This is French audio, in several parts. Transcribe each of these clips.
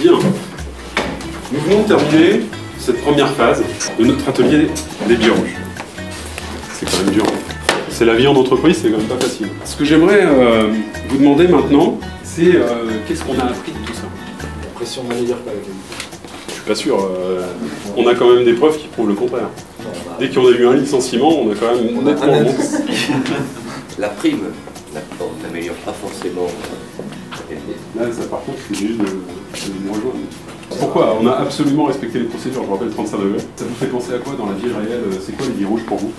Bien. Nous venons de terminer cette première phase de notre atelier des billes rouges. C'est quand même dur. C'est la vie en entreprise, c'est quand même pas facile. Ce que j'aimerais vous demander maintenant, c'est qu'est-ce qu'on a appris de tout ça? La pression n'a meilleure que la qualité. Je suis pas sûr. On a quand même des preuves qui prouvent le contraire. Dès qu'on a eu un licenciement, on a quand même nettement monté. La prime n'améliore pas forcément la qualité. Là, ça par contre, c'est juste de me rejoindre. Pourquoi? On a absolument respecté les procédures, je rappelle 35 degrés. Ça vous fait penser à quoi dans la vie réelle? C'est quoi les billes rouges pour vous?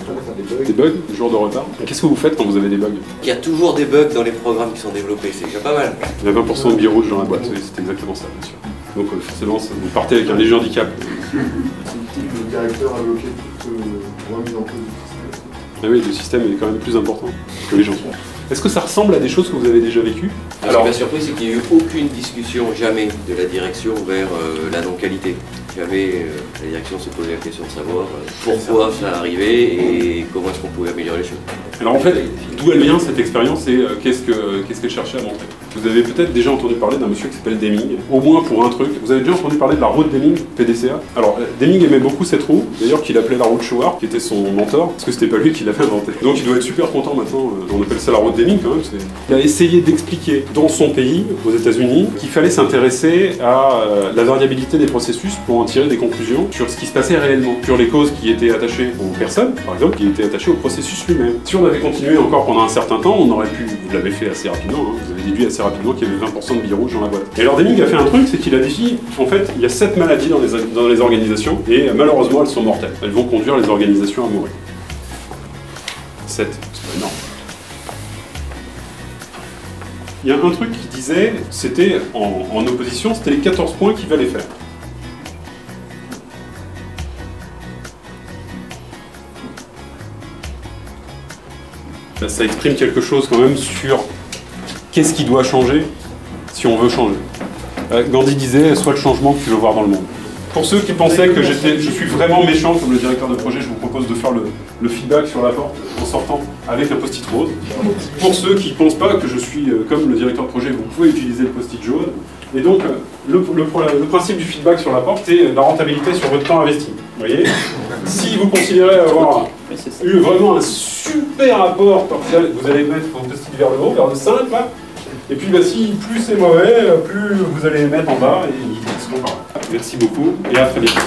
Des bugs? Des jours de retard? Qu'est-ce que vous faites quand vous avez des bugs? Il y a toujours des bugs dans les programmes qui sont développés, c'est déjà pas mal. Il y a 20% de billes rouges dans la boîte, oui, c'est exactement ça, bien sûr. Donc forcément, vous partez avec un léger handicap. C'est utile que le directeur a bloqué toute remise en cause du système. Ah oui, le système est quand même plus important que les gens. Est-ce que ça ressemble à des choses que vous avez déjà vécues? Alors, la surprise, c'est qu'il n'y a eu aucune discussion, jamais, de la direction vers la non-qualité. Jamais la direction s'est posé la question de savoir pourquoi ça arrivait et comment est-ce qu'on pouvait améliorer les choses. Alors en fait, d'où elle vient cette expérience et qu'est-ce qu'elle cherchait à montrer? Vous avez peut-être déjà entendu parler d'un monsieur qui s'appelle Deming, au moins pour un truc. Vous avez déjà entendu parler de la roue de Deming, PDCA? Alors Deming aimait beaucoup cette roue, d'ailleurs qu'il appelait la roue de Shewhart, qui était son mentor, parce que c'était pas lui qui l'avait inventée. Donc il doit être super content maintenant, on appelle ça la roue de Deming quand même. Il a essayé d'expliquer dans son pays, aux États-Unis, qu'il fallait s'intéresser à la variabilité des processus pour en tirer des conclusions sur ce qui se passait réellement, sur les causes qui étaient attachées aux personnes, par exemple, qui étaient attachées au processus lui-même. Si on avait continué encore pendant un certain temps, on aurait pu, vous l'avez fait assez rapidement, hein, vous avez déduit assez rapidement qu'il y avait 20% de billes rouges dans la boîte. Et alors Deming a fait un truc, c'est qu'il a dit, en fait, il y a 7 maladies dans les organisations, et malheureusement elles sont mortelles. Elles vont conduire les organisations à mourir. 7, c'est pas énorme. Il y a un truc qui disait, c'était en opposition, c'était les 14 points qu'il fallait faire. Là, ça exprime quelque chose quand même sur qu'est-ce qui doit changer si on veut changer. Gandhi disait, sois le changement que tu veux voir dans le monde. Pour ceux qui pensaient que je suis vraiment méchant comme le directeur de projet, je vous propose de faire le feedback sur la porte en sortant avec un post-it rose. Pour ceux qui ne pensent pas que je suis comme le directeur de projet, vous pouvez utiliser le post-it jaune. Et donc, le principe du feedback sur la porte, c'est la rentabilité sur votre temps investi. Vous voyez? Si vous considérez avoir eu vraiment un super apport, vous allez mettre vos post-it vers le haut, vers le 5, là. Et puis si plus c'est mauvais, plus vous allez les mettre en bas et ils seront par là. Merci beaucoup et à très bientôt.